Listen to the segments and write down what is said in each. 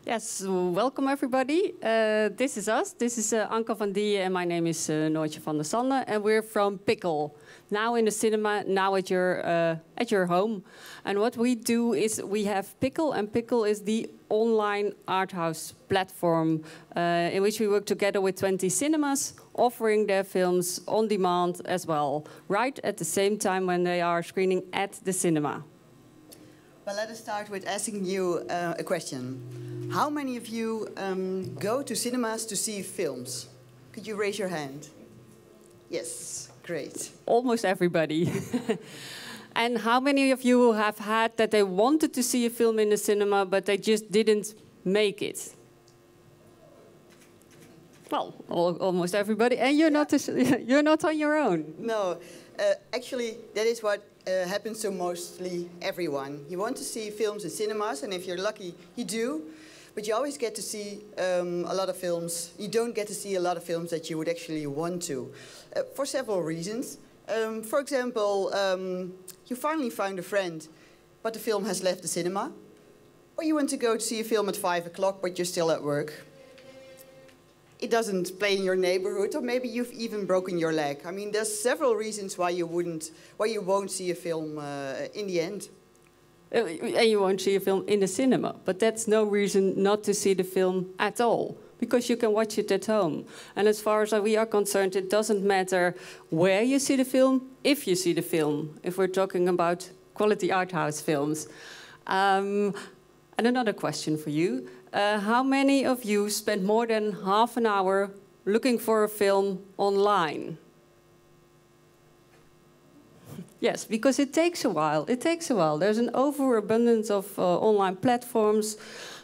Yes, welcome everybody. This is us. This is Anke van Diejen and my name is Noortje van de Sanden, and we're from Picl. Now in the cinema, now at your home. And what we do is we have Picl, and Picl is the online art house platform in which we work together with 20 cinemas, offering their films on demand as well, right at the same time when they are screening at the cinema. Well, let us start with asking you a question. How many of you go to cinemas to see films? Could you raise your hand? Yes, great. Almost everybody. And how many of you have had that they wanted to see a film in the cinema, but they just didn't make it? Well, almost everybody. And you're not on your own. No, actually, that is what happens to mostly everyone. You want to see films in cinemas, and if you're lucky, you do. But you always get to see a lot of films. You don't get to see a lot of films that you would actually want to, for several reasons. For example, you finally found a friend, but the film has left the cinema. Or you want to go to see a film at 5 o'clock, but you're still at work. It doesn't play in your neighborhood, or maybe you've even broken your leg. I mean, there's several reasons why you won't see a film in the end. And you won't see a film in the cinema, but that's no reason not to see the film at all, because you can watch it at home. And as far as we are concerned, it doesn't matter where you see the film, if you see the film, if we're talking about quality art house films. And another question for you. How many of you spend more than half an hour looking for a film online? Yes, because it takes a while. It takes a while. There's an overabundance of online platforms,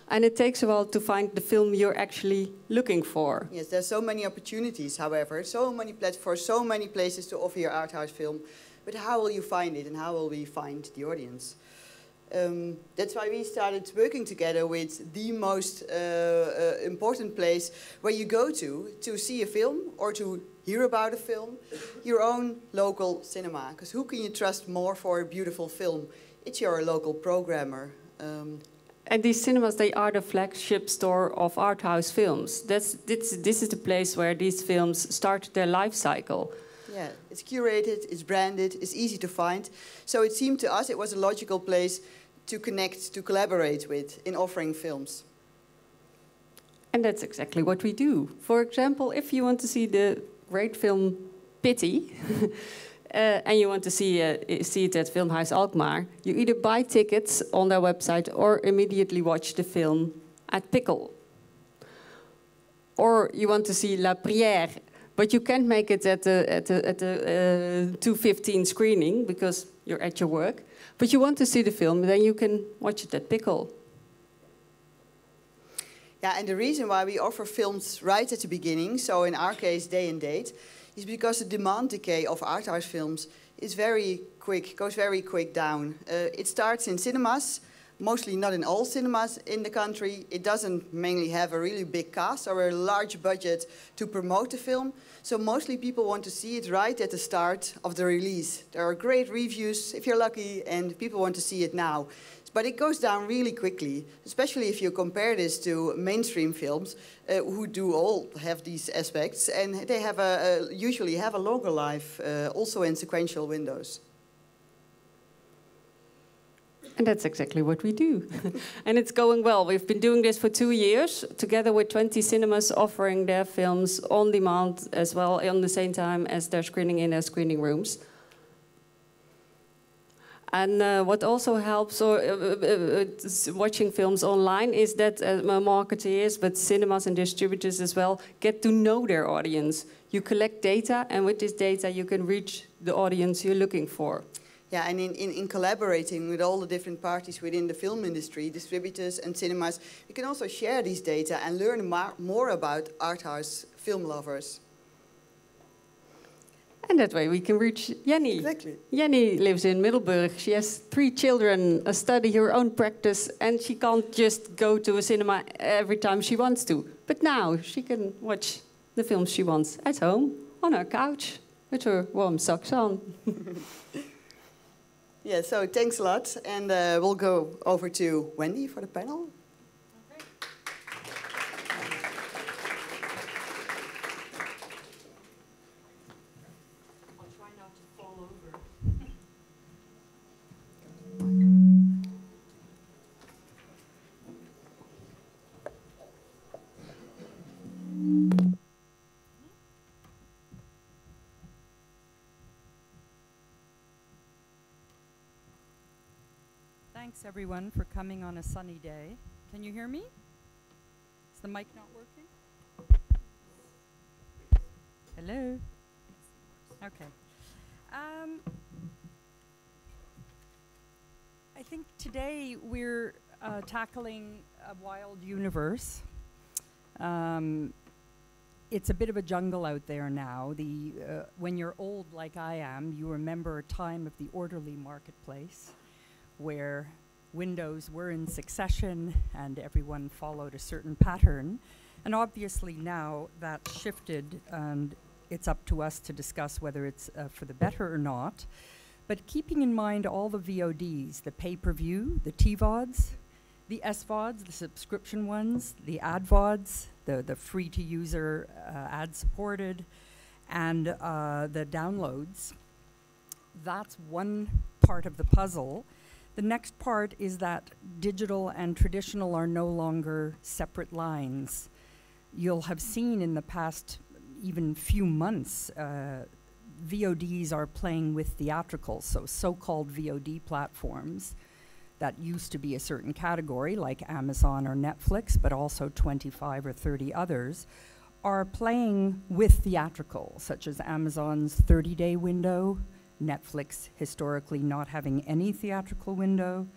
and it takes a while to find the film you're actually looking for. Yes, there's so many opportunities, however, so many platforms, so many places to offer your art house film. But how will you find it, and how will we find the audience? That's why we started working together with the most important place where you go to see a film or to hear about a film, your own local cinema. Because who can you trust more for a beautiful film? It's your local programmer. And these cinemas, they are the flagship store of art house films. This is the place where these films start their life cycle. Yeah, it's curated, it's branded, it's easy to find. So it seemed to us it was a logical place to connect, to collaborate with in offering films. And that's exactly what we do. For example, if you want to see the great film Pity, and you want to see it at Filmhuis Alkmaar, you either buy tickets on their website or immediately watch the film at Picl. Or you want to see La Prière, but you can't make it at the 2:15 screening because you're at your work. But you want to see the film, then you can watch it at Picl. Yeah, and the reason why we offer films right at the beginning, so in our case day and date, is because the demand decay of art house films is very quick, goes very quick down. It starts in cinemas, mostly not in all cinemas in the country. It doesn't mainly have a really big cast or a large budget to promote the film. So mostly people want to see it right at the start of the release. There are great reviews, if you're lucky, and people want to see it now. But it goes down really quickly, especially if you compare this to mainstream films, who do all have these aspects, and they have usually have a longer life, also in sequential windows. And that's exactly what we do. And it's going well. We've been doing this for 2 years, together with 20 cinemas offering their films on demand as well, on the same time as they're screening in their screening rooms. And what also helps watching films online is that marketeers, but cinemas and distributors as well, get to know their audience. You collect data, and with this data you can reach the audience you're looking for. Yeah, and in collaborating with all the different parties within the film industry, distributors and cinemas, you can also share these data and learn more about art house film lovers. And that way we can reach Jenny. Exactly. Jenny lives in Middelburg. She has 3 children, study her own practice, and she can't just go to a cinema every time she wants to. But now she can watch the films she wants at home, on her couch, with her warm socks on. Yeah, so thanks a lot. And we'll go over to Wendy for the panel. Okay. thanks everyone for coming on a sunny day. Can you hear me? Is the mic not working? Hello? Okay. I think today we're tackling a wild universe. It's a bit of a jungle out there now. When you're old like I am, you remember a time of the orderly marketplace where windows were in succession and everyone followed a certain pattern. And obviously now that's shifted, and it's up to us to discuss whether it's for the better or not. But keeping in mind all the VODs, the pay-per-view, the TVODs, the SVODs, the subscription ones, the AdVODs, the free-to-user ad-supported, and the downloads. That's one part of the puzzle. The next part is that digital and traditional are no longer separate lines. You'll have seen in the past even few months, VODs are playing with theatricals, so-called VOD platforms that used to be a certain category, like Amazon or Netflix, but also 25 or 30 others, are playing with theatricals, such as Amazon's 30-day window, Netflix historically not having any theatrical window,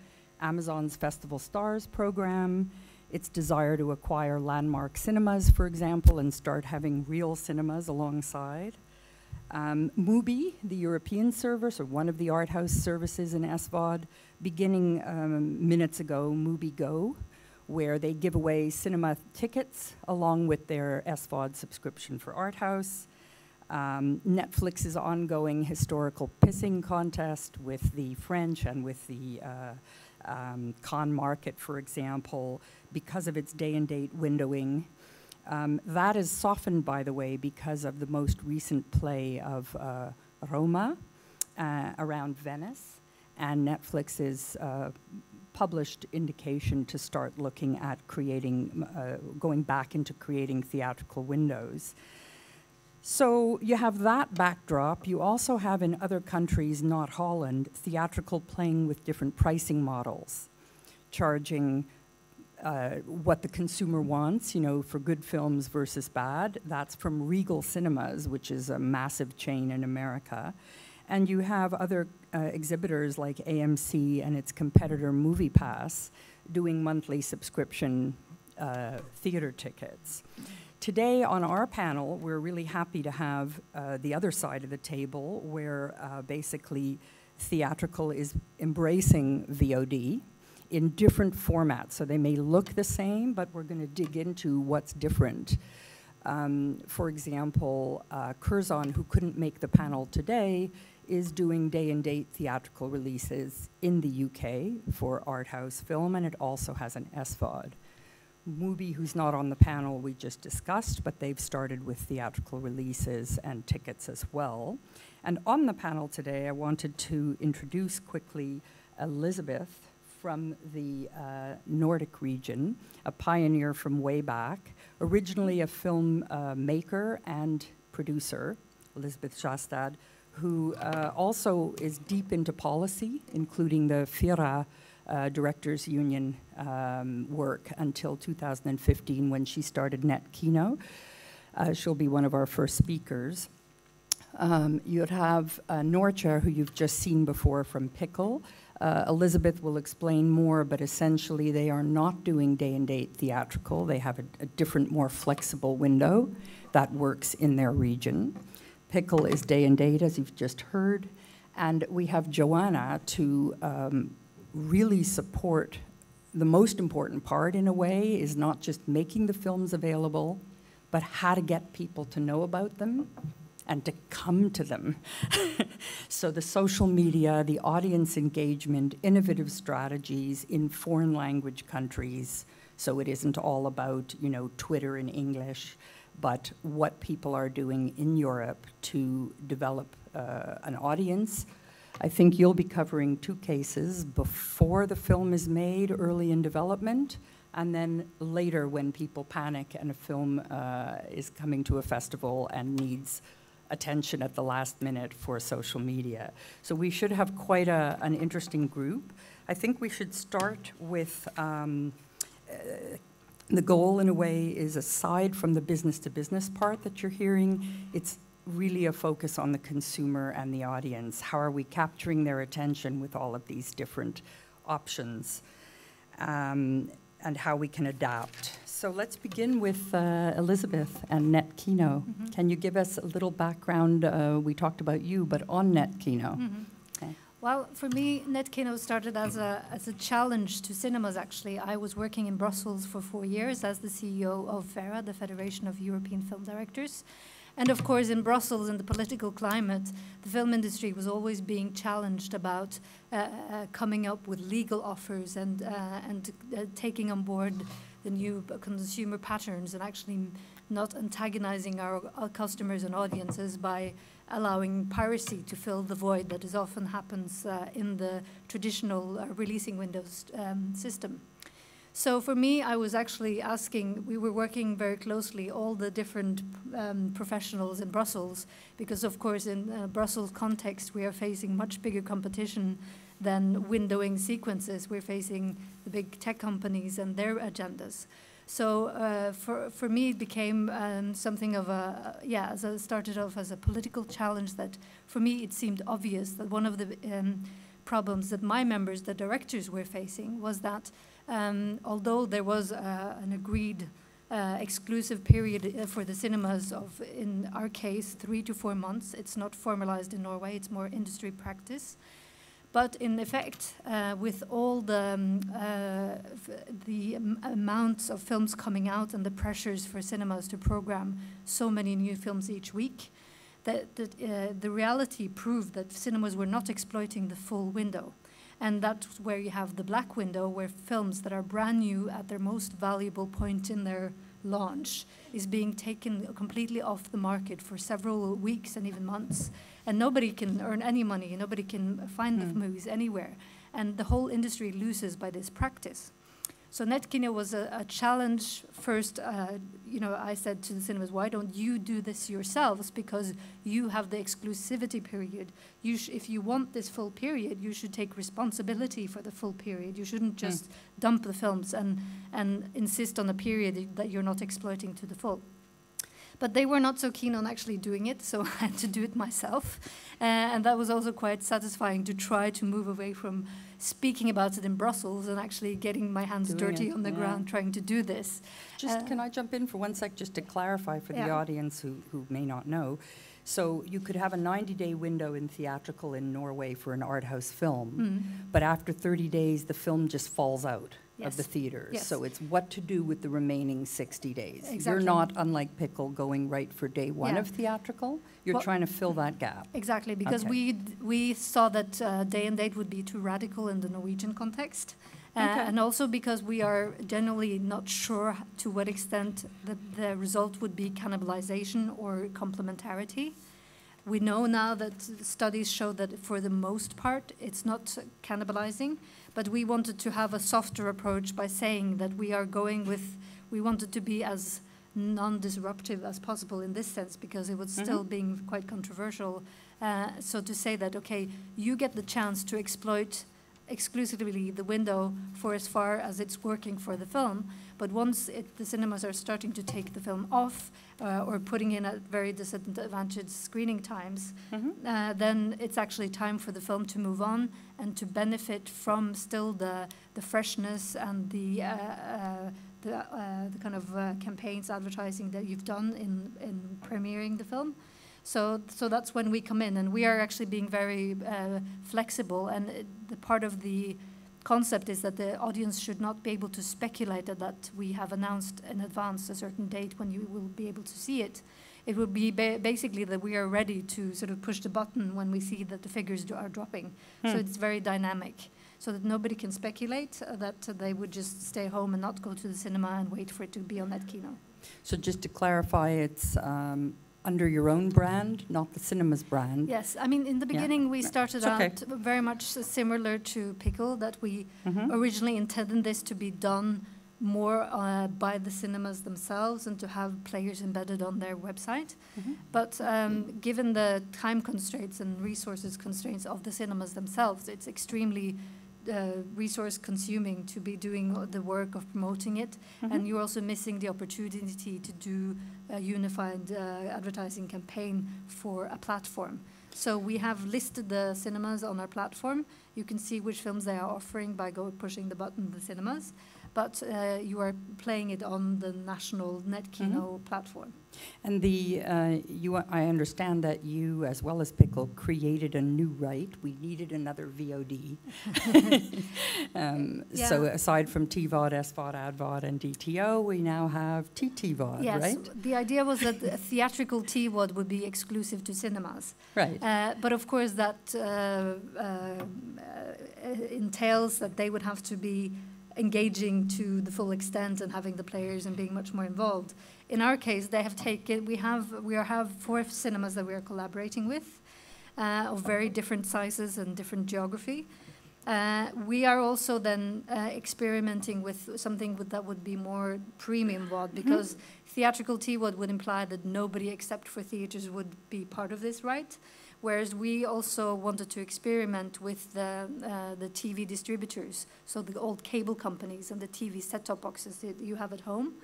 Amazon's Festival Stars program, its desire to acquire landmark cinemas, for example, and start having real cinemas alongside. Mubi, the European service, or one of the art house services in SVOD, beginning minutes ago, Mubi Go, where they give away cinema tickets along with their SVOD subscription for art house. Netflix's ongoing historical pissing contest with the French and with the Cannes market, for example, because of its day and date windowing. That is softened, by the way, because of the most recent play of Roma around Venice, and Netflix's published indication to start looking at creating, going back into creating theatrical windows. So you have that backdrop. You also have in other countries, not Holland, theatrical playing with different pricing models, charging what the consumer wants, you know, for good films versus bad. That's from Regal Cinemas, which is a massive chain in America. And you have other exhibitors like AMC and its competitor MoviePass doing monthly subscription theater tickets. Today on our panel, we're really happy to have the other side of the table where basically theatrical is embracing VOD in different formats. So they may look the same, but we're going to dig into what's different. For example, Curzon, who couldn't make the panel today, is doing day and date theatrical releases in the UK for art house film, and it also has an SVOD. Mubi, who's not on the panel we just discussed, but they've started with theatrical releases and tickets as well. And on the panel today, I wanted to introduce quickly Elisabeth from the Nordic region, a pioneer from way back, originally a film maker and producer, Elisabeth Sjaastad, who also is deep into policy, including the FIRA Directors Union work until 2015 when she started Nettkino. She'll be one of our first speakers. You'd have Noortje, who you've just seen before from Picl. Elisabeth will explain more, but essentially they are not doing day and date theatrical. They have a different, more flexible window that works in their region. Picl is day and date, as you've just heard. And we have Joanna to really support the most important part, in a way, is not just making the films available, but how to get people to know about them and to come to them. So the social media, the audience engagement, innovative strategies in foreign language countries, so it isn't all about, you know, Twitter in English, but what people are doing in Europe to develop an audience. I think you'll be covering two cases: before the film is made, early in development, and then later when people panic and a film is coming to a festival and needs attention at the last minute for social media. So we should have quite an interesting group. I think we should start with the goal, in a way, is aside from the business-to-business part that you're hearing, it's really a focus on the consumer and the audience. How are we capturing their attention with all of these different options, and how we can adapt. So let's begin with Elisabeth and Nettkino. Can you give us a little background? We talked about you, but on Nettkino. Okay. Well, for me, Nettkino started as a challenge to cinemas, actually. I was working in Brussels for 4 years as the CEO of FERA, the Federation of European Film Directors. And of course, in Brussels, in the political climate, the film industry was always being challenged about coming up with legal offers and taking on board the new consumer patterns and actually not antagonizing our customers and audiences by allowing piracy to fill the void that often happens in the traditional releasing windows system. So for me, I was actually asking, we were working very closely, all the different professionals in Brussels, because of course in Brussels context, we are facing much bigger competition than windowing sequences. We're facing the big tech companies and their agendas. So for me, it became something of as I started off as a political challenge that for me, it seemed obvious that one of the problems that my members, the directors, were facing was that although there was an agreed exclusive period for the cinemas of, in our case, 3 to 4 months, it's not formalized in Norway, it's more industry practice. But in effect, with all the amounts of films coming out and the pressures for cinemas to program so many new films each week, the reality proved that cinemas were not exploiting the full window. And that's where you have the black window, where films that are brand new at their most valuable point in their launch is being taken completely off the market for several weeks and even months. And nobody can earn any money, nobody can find the movies anywhere. And the whole industry loses by this practice. So Nettkino was a challenge. First, I said to the cinemas, why don't you do this yourselves? Because you have the exclusivity period. If you want this full period, you should take responsibility for the full period. You shouldn't just dump the films and insist on a period that you're not exploiting to the full. But they were not so keen on actually doing it, so I had to do it myself. And that was also quite satisfying to try to move away from speaking about it in Brussels and actually getting my hands dirty on the ground trying to do this. Just can I jump in for 1 sec just to clarify for the audience who may not know? So you could have a 90-day window in theatrical in Norway for an art house film, but after 30 days, the film just falls out of the theaters. Yes. So it's what to do with the remaining 60 days. Exactly. You're not, unlike Picl, going right for day one of theatrical. You're trying to fill that gap. Exactly, because we saw that day and date would be too radical in the Norwegian context. And also because we are generally not sure to what extent the result would be cannibalization or complementarity. We know now that studies show that for the most part it's not cannibalizing, but we wanted to have a softer approach by saying that we wanted to be as non-disruptive as possible in this sense, because it was still being quite controversial. So to say that, okay, you get the chance to exploit exclusively the window for as far as it's working for the film, but once the cinemas are starting to take the film off or putting in at very disadvantaged screening times, then it's actually time for the film to move on and to benefit from still the freshness and the kind of campaigns, advertising that you've done in premiering the film. So that's when we come in, and we are actually being very flexible. And the part of the concept is that the audience should not be able to speculate that we have announced in advance a certain date when you will be able to see it. It would be basically that we are ready to sort of push the button when we see that the figures are dropping. So it's very dynamic, so that nobody can speculate that they would just stay home and not go to the cinema and wait for it to be on Nettkino. So just to clarify, it's under your own brand, not the cinema's brand. Yes, I mean, in the beginning we started out very much similar to Picl, that we originally intended this to be done more by the cinemas themselves and to have players embedded on their website. But given the time constraints and resources constraints of the cinemas themselves, it's extremely resource consuming to be doing the work of promoting it, and you're also missing the opportunity to do a unified advertising campaign for a platform. So we have listed the cinemas on our platform. You can see which films they are offering by pushing the button, the cinemas, but you are playing it on the national Nettkino platform. And I understand that you, as well as Picl, created a new right. We needed another VOD. So aside from TVOD, SVOD, ADVOD, and DTO, we now have TTVOD, yes, right? Yes, the idea was that the theatrical TVOD would be exclusive to cinemas. Right. But of course that entails that they would have to be engaging to the full extent and having the players and being much more involved. In our case, they have taken, we have 4 cinemas that we are collaborating with, of very different sizes and different geography. We are also then experimenting with something that would be more premium VOD, because theatrical TVOD would imply that nobody except for theaters would be part of this, right? Whereas we also wanted to experiment with the TV distributors, so the old cable companies and the TV set-top boxes that you have at home.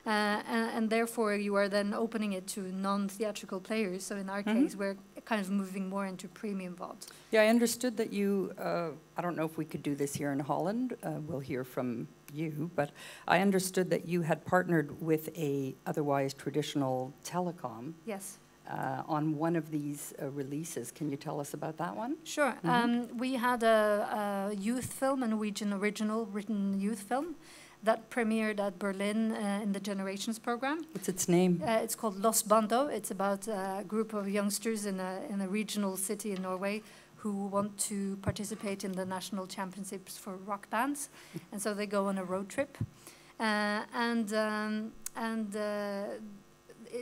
And therefore you are then opening it to non-theatrical players. So in our case, we're kind of moving more into premium VOD. Yeah, I understood that you, I don't know if we could do this here in Holland, we'll hear from you, but I understood that you had partnered with a otherwise traditional telecom. Yes. On one of these releases. Can you tell us about that one? Sure. We had a youth film, a Norwegian original written youth film that premiered at Berlin in the Generations program. What's its name? It's called Los Bando. It's about a group of youngsters in a regional city in Norway who want to participate in the national championships for rock bands. And so they go on a road trip.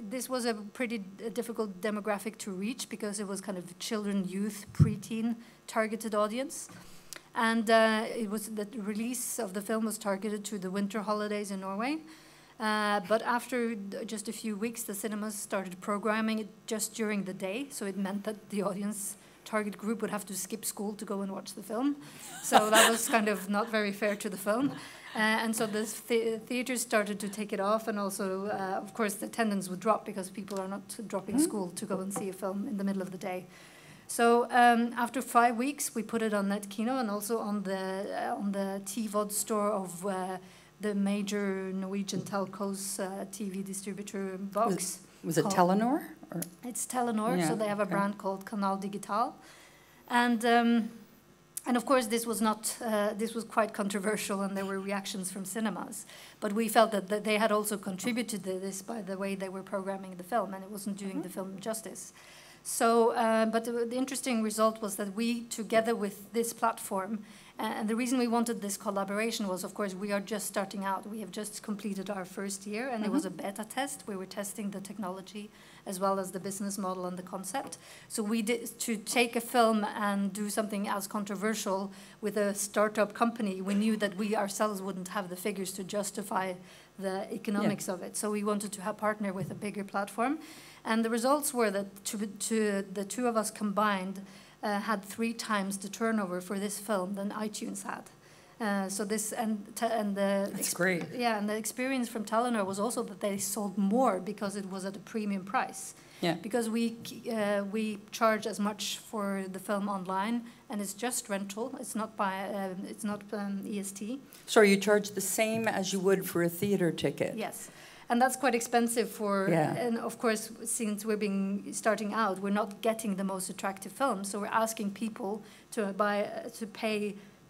This was a pretty difficult demographic to reach because it was kind of children, youth, preteen targeted audience. And it was the release of the film was targeted to the winter holidays in Norway. But after just a few weeks, the cinemas started programming it just during the day. So it meant that the audience target group would have to skip school to go and watch the film. So that was kind of not very fair to the film. And so the theaters started to take it off, and also, of course, the attendance would drop because people are not dropping school to go and see a film in the middle of the day. So after 5 weeks, we put it on Nettkino and also on the TVOD store of the major Norwegian telcos TV distributor Box. Was it Telenor? Or? It's Telenor, yeah, so they have a brand called Canal Digital. And of course, this was not. This was quite controversial, and there were reactions from cinemas. But we felt that they had also contributed to this by the way they were programming the film, and it wasn't doing the film justice. So, but the interesting result was that we, together with this platform, and the reason we wanted this collaboration was, of course, we are just starting out. We have just completed our first year, and it was a beta test. We were testing the technology as well as the business model and the concept. So we did, to take a film and do something as controversial with a startup company, we knew that we ourselves wouldn't have the figures to justify the economics of it. So we wanted to partner with a bigger platform. And the results were that the two of us combined had 3 times the turnover for this film than iTunes had. So this that's great. Yeah, and the experience from Telenor was also that they sold more because it was at a premium price. Yeah. Because we charge as much for the film online, and it's just rental. It's not EST. So you charge the same as you would for a theater ticket. Yes. And that's quite expensive for, and of course, since we're starting out, we're not getting the most attractive films. So we're asking people to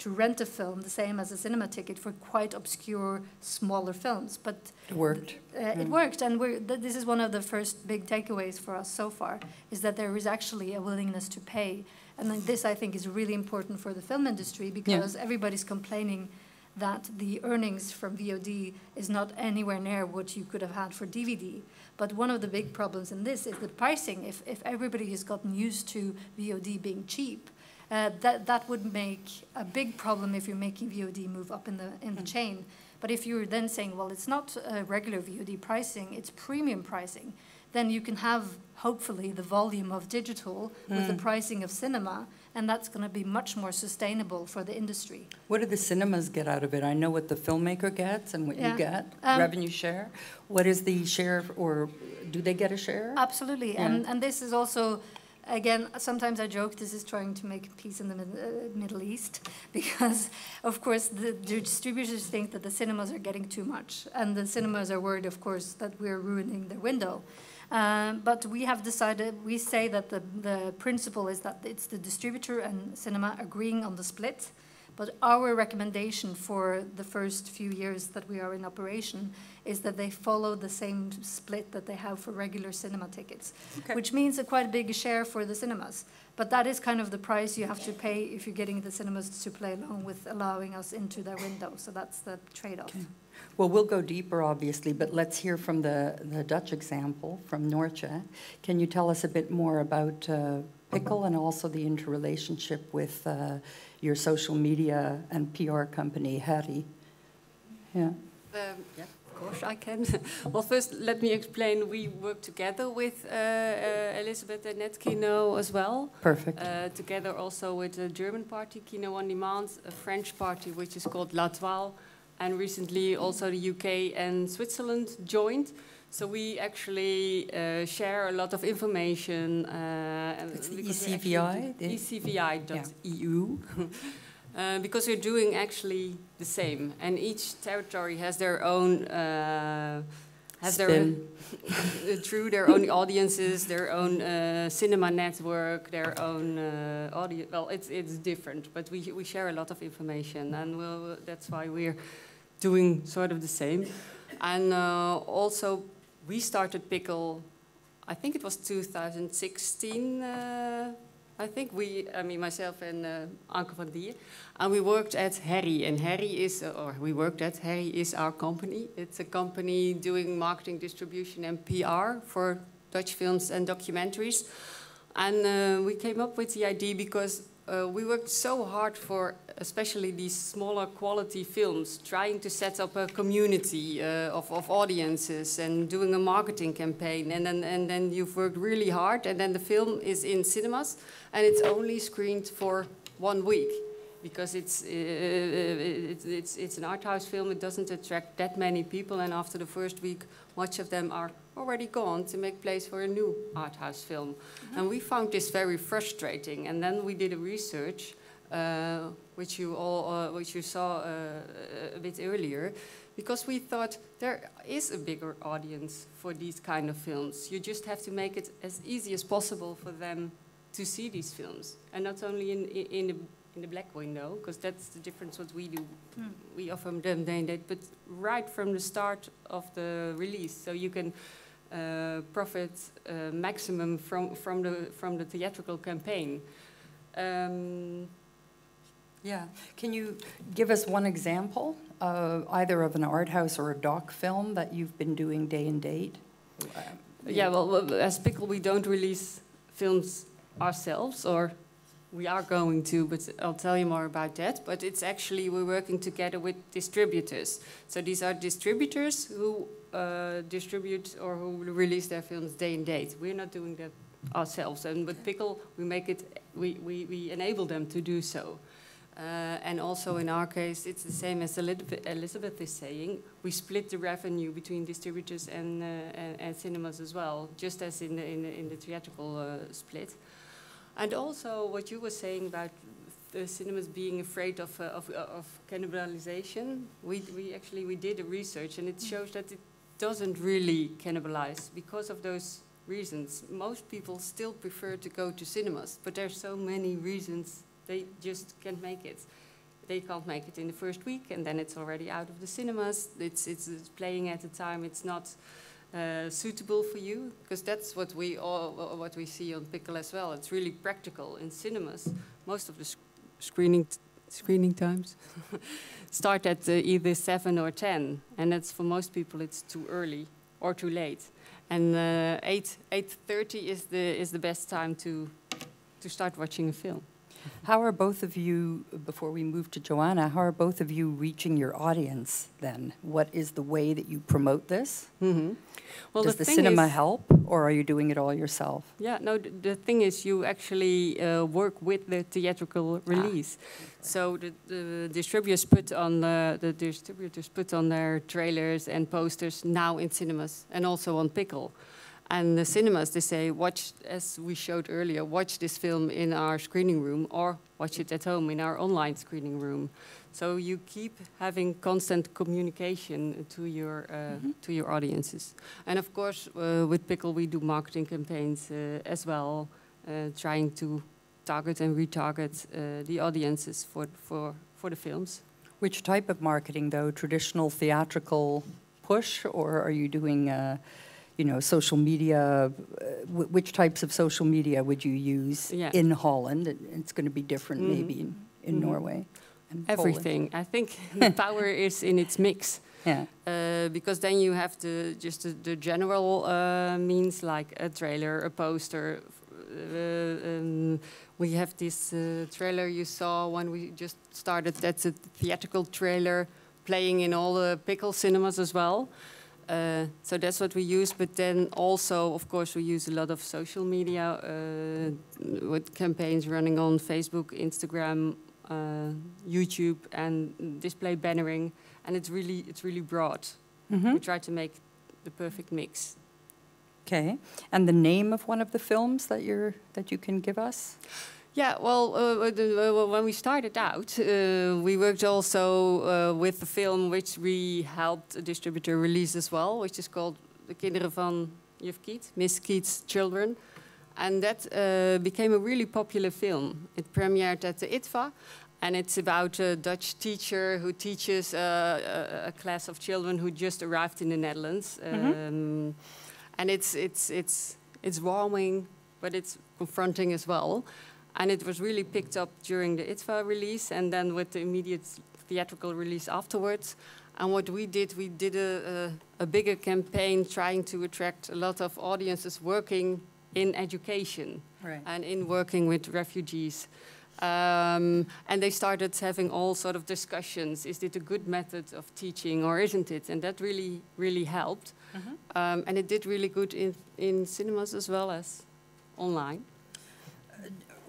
rent a film the same as a cinema ticket for quite obscure, smaller films. But it worked. It worked, and this is one of the first big takeaways for us so far, is that there is actually a willingness to pay. And then this, I think, is really important for the film industry, because everybody's complaining that the earnings from VOD is not anywhere near what you could have had for DVD. But one of the big problems in this is the pricing. If everybody has gotten used to VOD being cheap, that would make a big problem if you're making VOD move up in the chain. But if you're then saying, well, it's not regular VOD pricing, it's premium pricing, then you can have, hopefully, the volume of digital with the pricing of cinema, and that's going to be much more sustainable for the industry. What do the cinemas get out of it? I know what the filmmaker gets and what you get, revenue share. What is the share, or do they get a share? Absolutely, and this is also, again, sometimes I joke this is trying to make peace in the Middle East, because, of course, the distributors think that the cinemas are getting too much, and the cinemas are worried, of course, that we're ruining their window. But we have decided, we say that the principle is that it's the distributor and cinema agreeing on the split, but our recommendation for the first few years that we are in operation is that they follow the same split that they have for regular cinema tickets, which means a quite big share for the cinemas. But that is kind of the price you have to pay if you're getting the cinemas to play along with allowing us into their window. So that's the trade-off. Okay. Well, we'll go deeper, obviously, but let's hear from the Dutch example, from Noortje. Can you tell us a bit more about Picl and also the interrelationship with your social media and PR company, Harry? Yeah. Yeah, of course I can. Well, first, let me explain. We work together with Elisabeth and Nettkino as well. Perfect. Together also with a German party, Kino on Demand, a French party, which is called La Toile, and recently also the UK and Switzerland joined. So we actually share a lot of information. It's the ECVI? ECVI.eu. Because we're doing actually the same. And each territory has their own... through their own audiences, their own cinema network, their own audience. Well, it's different, but we share a lot of information, and that's why we're doing sort of the same. And also, we started Picl, I think it was 2016. I think myself and Anke van Diejen, and we worked at Harry, and Harry is our company. It's a company doing marketing, distribution, and PR for Dutch films and documentaries. And we came up with the idea because we worked so hard for especially these smaller quality films, trying to set up a community of audiences and doing a marketing campaign. And then you've worked really hard, and then the film is in cinemas, and it's only screened for 1 week. Because it's an art house film, it doesn't attract that many people, and after the first week, much of them are already gone to make place for a new art house film. Mm-hmm. And we found this very frustrating. And then we did a research, which you saw a bit earlier, because we thought there is a bigger audience for these kind of films. You just have to make it as easy as possible for them to see these films, and not only in the black window, because that's the difference what we do. We offer them day and date, but right from the start of the release, so you can profit maximum from the theatrical campaign. Yeah, can you give us one example, either of an art house or a doc film that you've been doing day and date? Yeah, well, as Picl, we don't release films ourselves, or we are going to, but I'll tell you more about that. But it's actually, we're working together with distributors. So these are distributors who distribute or who release their films day and date. We're not doing that ourselves. And with Picl, we enable them to do so. And also in our case, it's the same as Elisabeth is saying. We split the revenue between distributors and cinemas as well, just as in the theatrical split. And also, what you were saying about the cinemas being afraid of cannibalization, we did a research, and it shows that it doesn't really cannibalize because of those reasons. Most people still prefer to go to cinemas, but there's so many reasons they just can't make it. They can't make it in the first week, and then it's already out of the cinemas. It's playing at a time it's not suitable for you, because that's what we see on Picl as well. It's really practical in cinemas. Most of the screening times start at either 7 or 10, and that's for most people it's too early or too late. And 8:30 is the best time to start watching a film. How are both of you, before we move to Joanna, how are both of you reaching your audience then? What is the way that you promote this? Well, does the cinema help, or are you doing it all yourself? Yeah, no, the thing is you actually work with the theatrical release. So the distributors put on their trailers and posters now in cinemas and also on Picl. And the cinemas, they say, watch, as we showed earlier, watch this film in our screening room or watch it at home in our online screening room. So you keep having constant communication to your audiences. And of course, with Picl, we do marketing campaigns as well, trying to target and retarget the audiences for the films. Which type of marketing, though? Traditional theatrical push, or are you doing social media? Which types of social media would you use in Holland? It's going to be different maybe in Norway. And everything. Poland. I think the power is in its mix. Yeah. Because then you have the general means like a trailer, a poster. We have this trailer you saw when we just started. That's a theatrical trailer playing in all the Picl cinemas as well. So that's what we use, but then also, of course, we use a lot of social media with campaigns running on Facebook, Instagram, YouTube, and display bannering, and it's really broad. We try to make the perfect mix. Okay, and the name of one of the films that you can give us? Yeah, well, when we started out, we worked also with the film which we helped a distributor release as well, which is called De Kinderen van Juf Kiet, Miss Kiet's Children. And that became a really popular film. It premiered at the ITVA, and it's about a Dutch teacher who teaches a class of children who just arrived in the Netherlands. And it's warming, but it's confronting as well. And it was really picked up during the ITVA release and then with the immediate theatrical release afterwards. And what we did a bigger campaign trying to attract a lot of audiences working in education and in working with refugees. And they started having all sort of discussions. Is it a good method of teaching or isn't it? And that really helped. And it did really good in cinemas as well as online.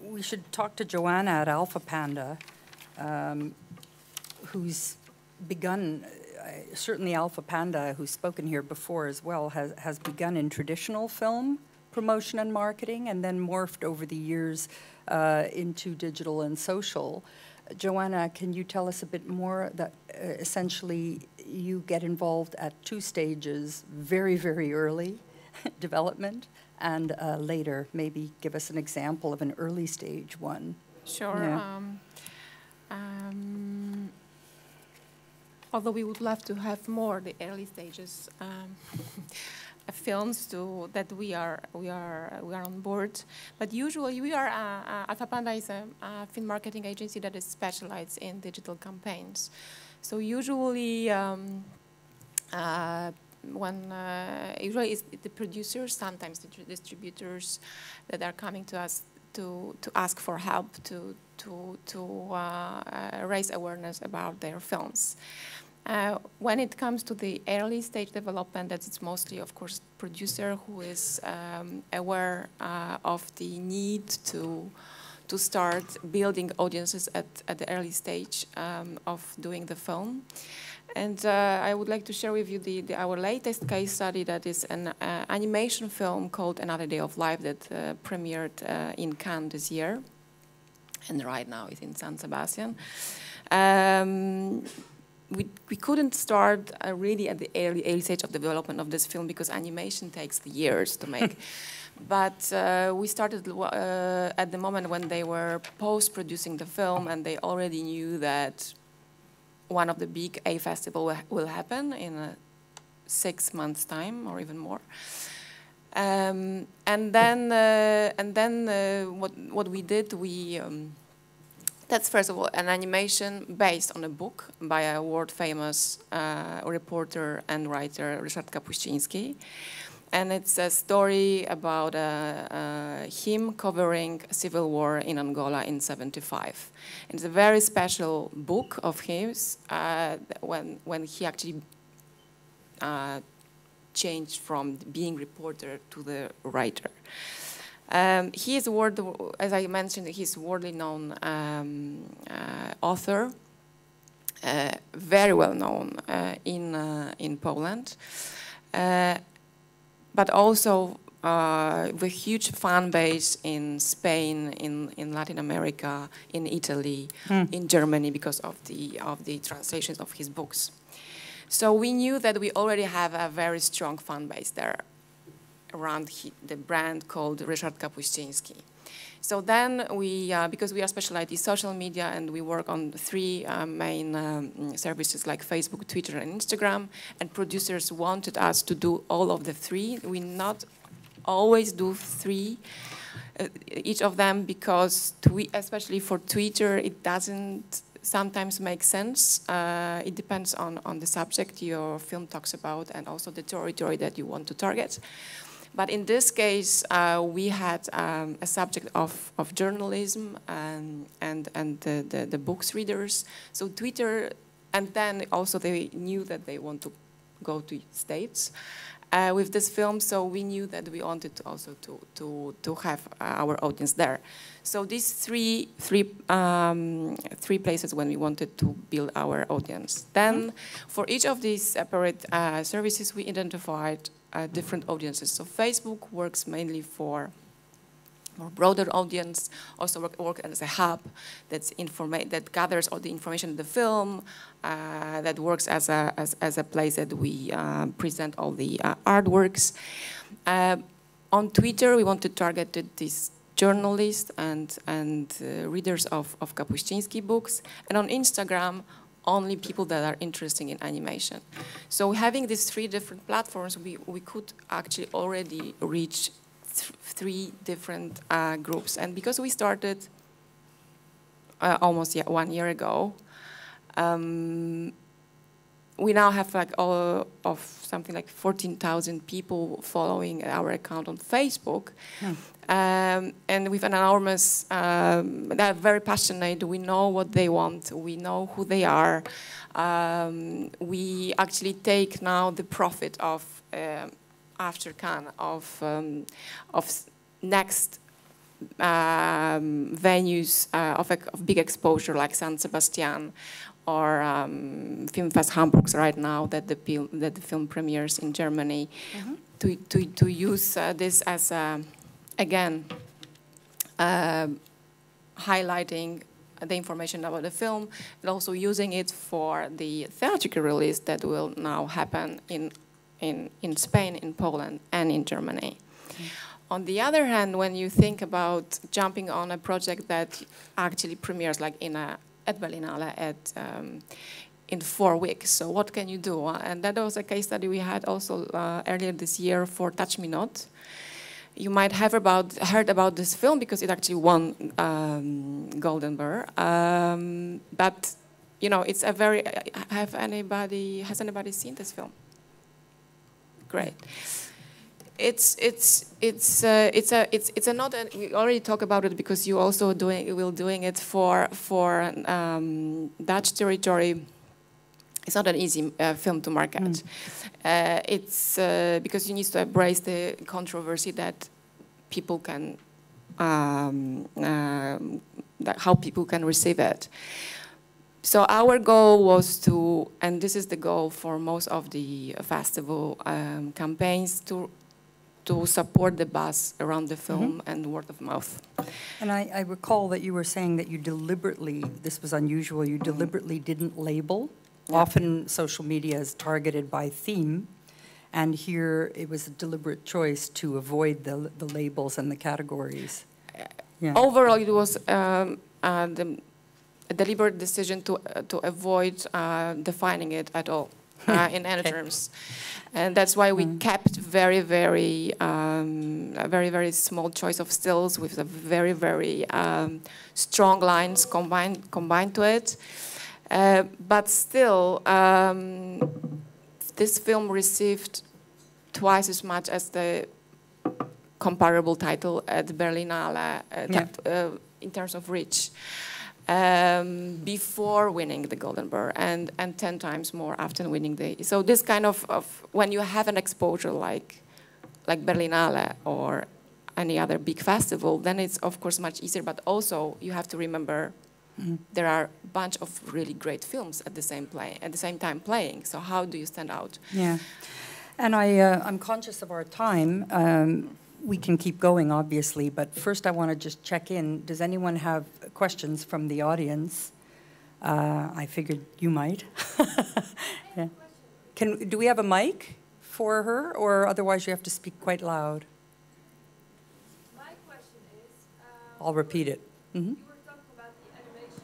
We should talk to Joanna at Alphapanda, who's begun, certainly Alphapanda, who's spoken here before as well, has begun in traditional film promotion and marketing and then morphed over the years into digital and social. Joanna, can you tell us a bit more that essentially you get involved at two stages, very, very early development, and later, maybe give us an example of an early stage one. Sure. Yeah. Although we would love to have more the early stages films that we are on board, but usually we are Alphapanda is a film marketing agency that is specialized in digital campaigns. So usually. Usually it's the producers, sometimes the distributors that are coming to us to ask for help to raise awareness about their films. When it comes to the early stage development, it's mostly, of course, producer who is aware of the need to start building audiences at the early stage of doing the film. And I would like to share with you our latest case study that is an animation film called Another Day of Life that premiered in Cannes this year. And right now it's in San Sebastian. We couldn't start really at the early stage of development of this film because animation takes years to make. But we started at the moment when they were post-producing the film and they already knew that one of the big A festival will happen in 6 months' time or even more. And then what we did, that's first of all an animation based on a book by a world famous reporter and writer Ryszard Kapuściński. And it's a story about him covering a civil war in Angola in '75. It's a very special book of his when he actually changed from being reporter to the writer. He is as I mentioned, he's a worldly known author, very well known in Poland. But also with huge fan base in Spain, in Latin America, in Italy, in Germany, because of the translations of his books. So we knew that we already have a very strong fan base there around the brand called Ryszard Kapuściński. So then we, because we are specialized in social media and we work on 3 main services like Facebook, Twitter, and Instagram, and producers wanted us to do all of the 3. We not always do 3, each of them, because especially for Twitter, it doesn't sometimes make sense. It depends on the subject your film talks about and also the territory that you want to target. But in this case, we had a subject of journalism and the books readers. So Twitter, and then also they knew that they want to go to States with this film. So we knew that we wanted to also to have our audience there. So these three places when we wanted to build our audience. Then for each of these separate services, we identified different audiences. So Facebook works mainly for more broader audience, also work as a hub that gathers all the information in the film, that works as a place that we present all the artworks. On Twitter, we want to target these journalists and readers of Kapuściński books, and on Instagram, only people that are interested in animation. So having these 3 different platforms, we could actually already reach 3 different groups. And because we started almost 1 year ago, we now have something like 14,000 people following our account on Facebook. And with an enormous, they're very passionate. We know what they want. We know who they are. We actually take now the profit of after Cannes of next venues of big exposure like San Sebastian or Film Fest Hamburg right now that the film premieres in Germany, to use this as again highlighting the information about the film and also using it for the theatrical release that will now happen in Spain, in Poland, and in Germany. On the other hand, when you think about jumping on a project that actually premieres like at Berlinale in 4 weeks, so what can you do? And that was a case study we had also earlier this year for Touch Me Not. You might have heard about this film because it actually won Golden Bear. But you know, it's a very. Has anybody seen this film? Great. It's not. We already talked about it because you also doing it for Dutch territory. It's not an easy film to market. It's because you need to embrace the controversy that people can, how people can receive it. So our goal was to, and this is the goal for most of the festival campaigns, to support the buzz around the film and word of mouth. And I recall that you were saying that you deliberately, this was unusual, you deliberately didn't label. Yeah. Often social media is targeted by theme, and here it was a deliberate choice to avoid the labels and the categories. Yeah. Overall, it was a deliberate decision to avoid defining it at all in any terms. And that's why we kept very, very small choice of stills with a very, very strong lines combined to it. But still, this film received twice as much as the comparable title at Berlinale in terms of reach before winning the Golden Bear, and 10 times more after winning the. So this kind of when you have an exposure like Berlinale or any other big festival, then it's of course much easier. But also you have to remember there are a bunch of really great films at the same time playing. So how do you stand out? Yeah, and I'm conscious of our time. We can keep going, obviously, but first I want to just check in. Does anyone have questions from the audience? I figured you might. Yeah. Do we have a mic for her, or otherwise you have to speak quite loud? My question is... I'll repeat it. You were talking about the animation.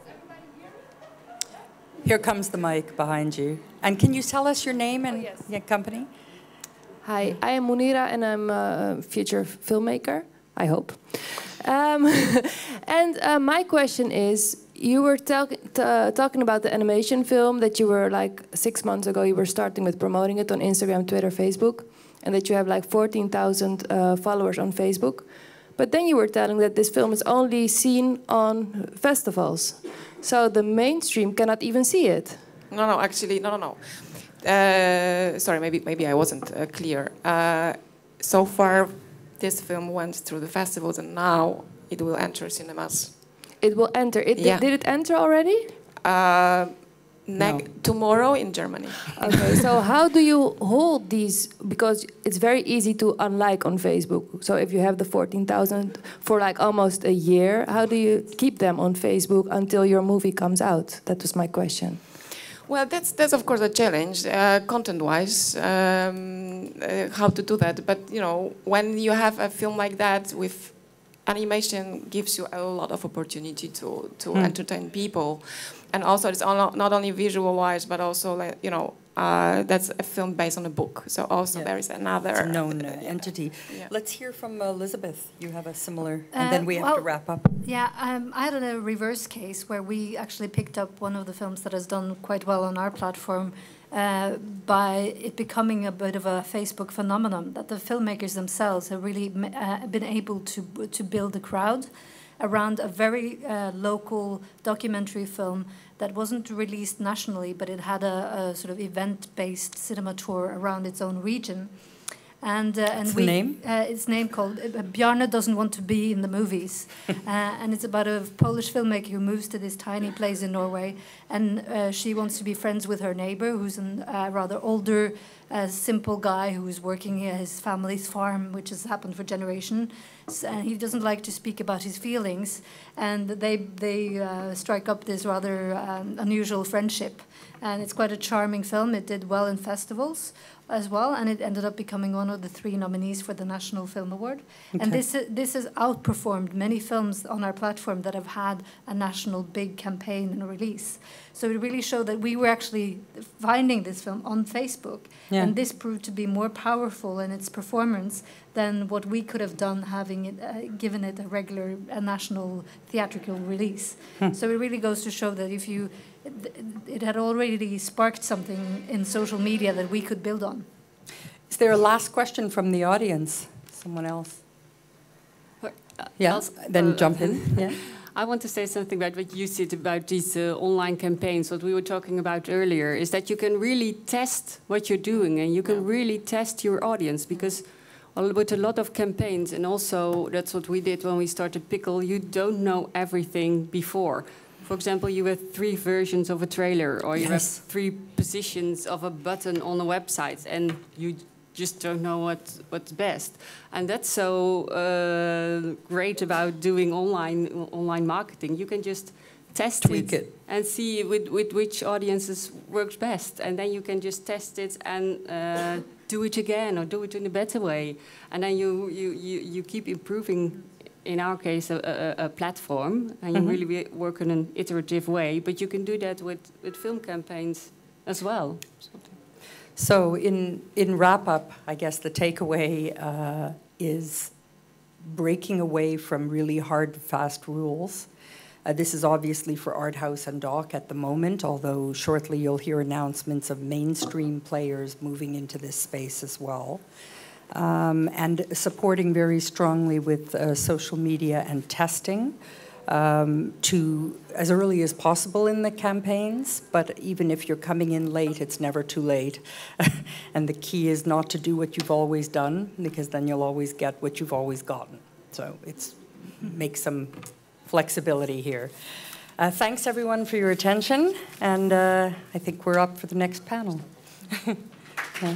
Does everybody hear me? Here comes the mic behind you. And can you tell us your name and your company? Hi, I am Munira and I'm a future filmmaker, I hope. My question is, you were talking about the animation film that you were like 6 months ago, you were starting with promoting it on Instagram, Twitter, Facebook, and that you have like 14,000 followers on Facebook. But then you were telling that this film is only seen on festivals. So the mainstream cannot even see it. No, actually, no. Sorry, maybe I wasn't clear. So far, this film went through the festivals, and now it will enter cinemas. It will enter. Did it enter already? No. Tomorrow in Germany. Okay, so how do you hold these? Because it's very easy to unlike on Facebook. So if you have the 14,000 for like almost a year, how do you keep them on Facebook until your movie comes out? That was my question. Well, that's of course a challenge, content-wise, how to do that. But you know, when you have a film like that, with animation, gives you a lot of opportunity to entertain people, and also it's not only visual-wise, but also like, you know, that's a film based on a book. So also there is another it's a known entity. Yeah. Let's hear from Elisabeth. You have a similar, and then we have to wrap up. Yeah, I had a reverse case where we actually picked up one of the films that has done quite well on our platform by it becoming a bit of a Facebook phenomenon, that the filmmakers themselves have really been able to build a crowd around a very local documentary film that wasn't released nationally, but it had a sort of event-based cinema tour around its own region. And What's the name? It's name called Bjarne Doesn't Want to Be in the Movies. And it's about a Polish filmmaker who moves to this tiny place in Norway, and she wants to be friends with her neighbor, who's a rather older, simple guy who's working at his family's farm, which has happened for generations. And he doesn't like to speak about his feelings, and they strike up this rather unusual friendship. And it's quite a charming film. It did well in festivals as well, and it ended up becoming one of the 3 nominees for the National Film Award. Okay. And this has outperformed many films on our platform that have had a national big campaign and release. So it really showed that we were actually finding this film on Facebook, and this proved to be more powerful in its performance than what we could have done having it, given it a national theatrical release. So it really goes to show that if you it had already sparked something in social media that we could build on. Is there a last question from the audience? Someone else? Then jump in. Yeah. I want to say something about what you said about these online campaigns. What we were talking about earlier is that you can really test what you're doing, and you can really test your audience, because with a lot of campaigns, and also that's what we did when we started Picl, you don't know everything before. For example, you have 3 versions of a trailer, or you have 3 positions of a button on a website, and you just don't know what's best. And that's so great about doing online marketing. You can just tweak it and see with which audiences works best, and then you can just test it and do it again, or do it in a better way, and then you keep improving. In our case, a platform, and you really work in an iterative way, but you can do that with film campaigns as well. So in wrap-up, I guess the takeaway is breaking away from really hard, fast rules This is obviously for Art House and Doc at the moment, although shortly you'll hear announcements of mainstream players moving into this space as well. And supporting very strongly with social media and testing to as early as possible in the campaigns, but even if you're coming in late, it's never too late. And the key is not to do what you've always done, because then you'll always get what you've always gotten. So it's make some flexibility here. Thanks everyone for your attention, and I think we're up for the next panel. Okay.